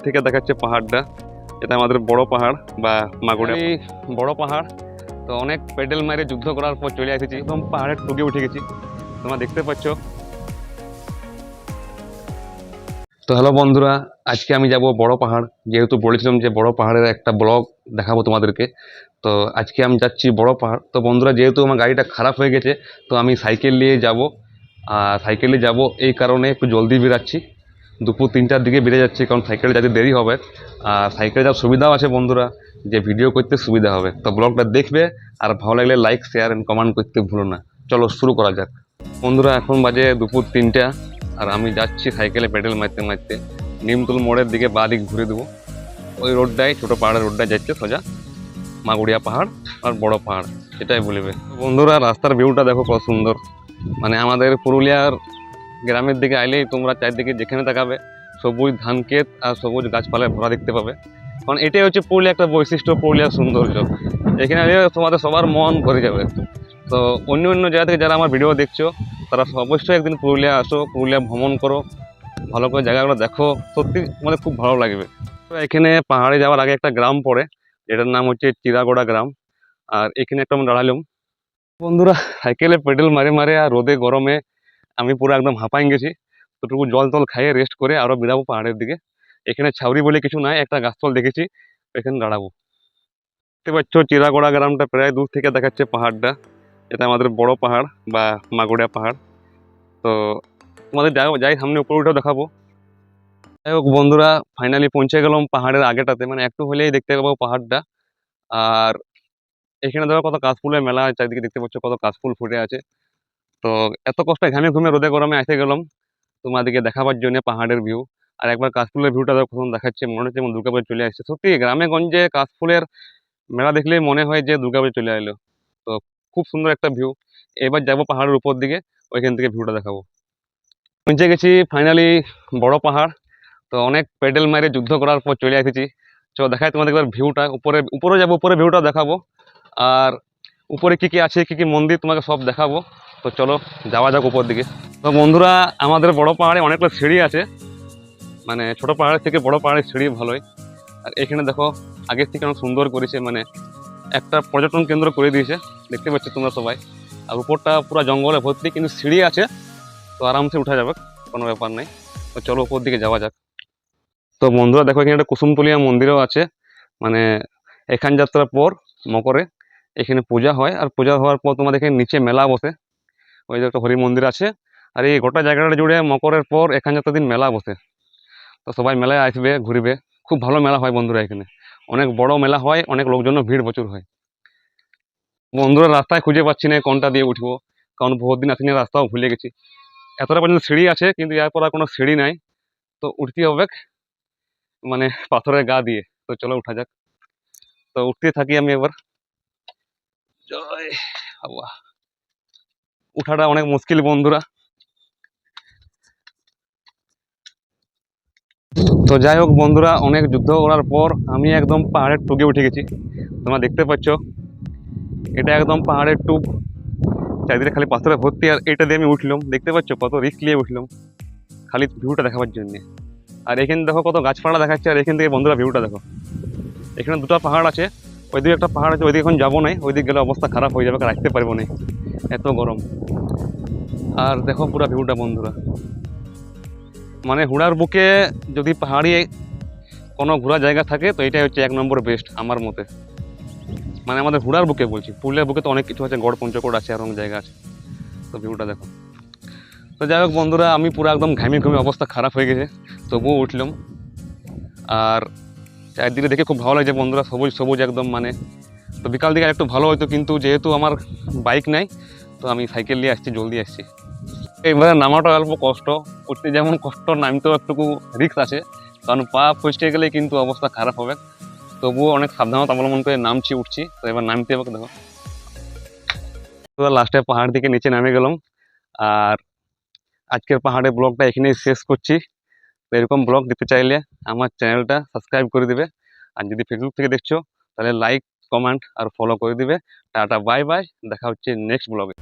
থেকে দেখাচ্ছে পাহাড়টা, এটা আমাদের বড় পাহাড় বা মাগুড়া বড় পাহাড়। তো অনেক পেডেল মারে যুদ্ধ করার পর চলে এসেছি, একদম পাহাড়ের টুকে উঠে গেছি, তোমরা দেখতে পাচ্ছ। তো হ্যালো বন্ধুরা, আজকে আমি যাব বড় পাহাড়, যেহেতু বলেছিলাম যে বড় পাহাড়ের একটা ব্লগ দেখাবো তোমাদেরকে। তো আজকে আমি যাচ্ছি বড় পাহাড়। তো বন্ধুরা, যেহেতু আমার গাড়িটা খারাপ হয়ে গেছে, তো আমি সাইকেল নিয়ে যাব। আর সাইকেলে যাব এই কারণে একটু জলদি বেরাচ্ছি, দুপুর 3টার দিকে বেরিয়ে যাচ্ছি, কারণ সাইকেলে যেতে দেরি হবে। আর সাইকেলে যাওয়ার সুবিধাও আছে বন্ধুরা, যে ভিডিও করতে সুবিধা হবে। তো ব্লগটা দেখবে, আর ভালো লাগলে লাইক শেয়ার এন্ড কমেন্ট করতে ভুলো না। চলো শুরু করা যাক বন্ধুরা। এখন বাজে দুপুর 3টা, আর আমি যাচ্ছি সাইকেলে পেডেল মারতে মারতে নিমতল মোড়ের দিকে, বাঁ দিক ঘুরে দেবো। ওই রোডটাই, ছোটো পাহাড়ের রোডটাই যাচ্ছে সোজা মাগুড়িয়া পাহাড় আর বড় পাহাড়, সেটাই বলবে। বন্ধুরা, রাস্তার ভিউটা দেখো কত সুন্দর। মানে আমাদের পুরুলিয়ার গ্রামের দিকে আইলেই তোমরা চারদিকে যেখানে তাকাবে সবুজ ধান ক্ষেত আর সবুজ গাছপালায় ভরা দেখতে পাবে। কারণ এটাই হচ্ছে পুরুলিয়া একটা বৈশিষ্ট্য, পুরুলিয়ার সৌন্দর্য। এখানে তোমাদের সবার মন ভরে যাবে। তো অন্য অন্য জায়গা থেকে যারা আমার ভিডিও দেখছো, তারা অবশ্যই একদিন পুরুলিয়া আসো, পুরুলিয়া ভ্রমণ করো, ভালো করে জায়গাগুলো দেখো, সত্যি মানে খুব ভালো লাগবে। তো এখানে পাহাড়ে যাওয়ার আগে একটা গ্রাম পড়ে, যেটার নাম হচ্ছে চিরাগোড়া গ্রাম। আর এখানে একটা আমরা দাঁড়ালাম বন্ধুরা, সাইকেলে পেডেল মারে মারে আর রোদে গরমে আমি পুরো একদম হাঁপাই গেছি। তোটুকু জল টল খাইয়ে রেস্ট করে আরো বেরাবো পাহাড়ের দিকে। এখানে ছাউরি বলে কিছু নাই, একটা গাছতল দেখেছি, এখানে দাঁড়াবো। দেখতে পাচ্ছ চিরাগোড়া গ্রামটা প্রায় দূর থেকে দেখাচ্ছে পাহাড়টা, এটা আমাদের বড় পাহাড় বা মাগুড়া পাহাড়। তো তোমাদের যাই সামনে উপরে উঠেও দেখাবো। যাই হোক বন্ধুরা, ফাইনালি পৌঁছে গেলাম পাহাড়ের আগেটাতে, মানে একটু হলেই দেখতে পাবো পাহাড়টা। আর এখানে দেখো কত কাশফুলের মেলা, চারিদিকে দেখতে পাচ্ছ কত কাশফুল ফুটে আছে। তো এত কষ্ট ঘামে ঘুমে রোদে গরমে এসে গেলাম তোমাদেরকে দেখাবার জন্য পাহাড়ের ভিউ। আর একবার কাশফুলের ভিউটা কখন দেখাচ্ছে, মনে হচ্ছে যেমন দুর্গাপুরে চলে আসছে। সত্যি গ্রামে গঞ্জে কাশফুলের মেলা দেখলেই মনে হয় যে দুর্গাপুরে চলে এলো। তো খুব সুন্দর একটা ভিউ। এবার যাবো পাহাড়ের উপর দিকে, ওইখান থেকে ভিউটা দেখাবো। পৌঁছে গেছি ফাইনালি বড় পাহাড়। তো অনেক পেডেল মারে যুদ্ধ করার পর চলে এসেছি। চলো দেখাই তোমাদের একবার ভিউটা, উপরে যাবো, উপরে ভিউটা দেখাবো। আর উপরে কি কি আছে, কি কি মন্দির তোমাকে সব দেখাবো। তো চলো যাওয়া যাক উপর দিকে। তো বন্ধুরা, আমাদের বড় পাহাড়ে অনেকগুলো সিঁড়ি আছে, মানে ছোট পাহাড়ের থেকে বড় পাহাড়ের সিঁড়ি ভালোই। আর এখানে দেখো আগের থেকে অনেক সুন্দর করেছে, মানে একটা পর্যটন কেন্দ্র করে দিয়েছে, দেখতে পাচ্ছ তোমরা সবাই। আর উপরটা পুরো জঙ্গলে ভর্তি, কিন্তু সিঁড়ি আছে, তো আরামসে উঠা যাবে, কোনো ব্যাপার নেই। তো চলো উপর দিকে যাওয়া যাক। তো বন্ধুরা দেখো, এখানে একটা কুসুমতলিয়া মন্দিরও আছে, মানে এখান যাত্রার পর মকরে এখানে পূজা হয়। আর পূজা হওয়ার পর তোমাদের এখানে নিচে মেলা বসে, ওই যে একটা হরি মন্দির আছে। আর এই গোটা জায়গাটা জুড়ে মকরের পর এখান যাত্রার দিন মেলা বসে। তো সবাই মেলায় আসবে, ঘুরবে, খুব ভালো মেলা হয় বন্ধুরা। এখানে অনেক বড় মেলা হয়, অনেক লোকজনও ভিড় প্রচুর হয়। বন্ধুরা, রাস্তায় খুঁজে পাচ্ছি না কোনটা দিয়ে উঠবো, কারণ বহুত দিন আসিনি, রাস্তাও ভুলে গেছি। এতটা পর্যন্ত সিঁড়ি আছে, কিন্তু এরপর আর কোনো সিঁড়ি নাই, তো উঠতে হবে মানে পাথরের গা দিয়ে। তো চলো উঠা যাক। তো উঠতে থাকি আমি এবার। জয় বাবা, উঠাটা অনেক মুশকিল বন্ধুরা। তো যাই হোক বন্ধুরা, অনেক যুদ্ধ করার পর আমি একদম পাহাড়ের টুকে উঠে গেছি, তোমরা দেখতে পাচ্ছ। এটা একদম পাহাড়ের টুক, চারিদিকে খালি পাথরে ভর্তি। আর এটা দিয়ে আমি উঠলাম, দেখতে পাচ্ছ কত রিস্ক নিয়ে উঠলাম, খালি ভিউটা দেখাবার জন্য। আর এখানে দেখো কত গাছপালা দেখাচ্ছে। আর এখান থেকে বন্ধুরা ভিউটা দেখো, এখানে দুটো পাহাড় আছে, ওইদিকে একটা পাহাড় আছে, ওইদিকে এখন যাবো না, ওইদিকে গেলে অবস্থা খারাপ হয়ে যাবে, রাখতে পারবো না, এত গরম। আর দেখো পুরো ভিউটা বন্ধুরা, মানে হুড়ার বুকে যদি পাহাড়ি কোনো ঘোরার জায়গা থাকে, তো এটাই হচ্ছে 1 নম্বর বেস্ট আমার মতে। মানে আমাদের হুড়ার বুকে বলছি, পুরুলিয়ার বুকে তো অনেক কিছু আছে, গড় পঞ্চকোট আছে, আর অনেক জায়গা আছে। তো ভিউটা দেখো। তো যাই হোক বন্ধুরা, আমি পুরো একদম ঘামিয়ে ঘুমিয়ে অবস্থা খারাপ হয়ে গেছে, তবুও উঠলাম। আর চারদিকে দেখে খুব ভালো লাগছে বন্ধুরা, সবুজ সবুজ একদম। মানে তো বিকাল দিকে একটু ভালো হতো, কিন্তু যেহেতু আমার বাইক নাই, তো আমি সাইকেল নিয়ে আসছি, জলদি আসছি। এবারে নামাটা অল্প কষ্ট, উঠতে যেমন কষ্ট, নামতেও একটু রিস্ক আছে, কারণ পা ফসকে গেলে কিন্তু অবস্থা খারাপ হবে। তবুও অনেক সাবধানতা অবলম্বন করে নামছি, উঠছি। তো এবার নামতে হবে, দেখো লাস্টে পাহাড় থেকে নিচে নামে গেলাম। আর আজকের পাহাড়ের ব্লগটা এখানেই শেষ করছি। তো এরকম ব্লগ দেখতে চাইলে আমার চ্যানেলটা সাবস্ক্রাইব করে দিবে। আর যদি ফেসবুক থেকে দেখছো, তাহলে লাইক কমেন্ট আর ফলো করে দিবে। টাটা বাই বাই, দেখা হচ্ছে নেক্সট ব্লগে।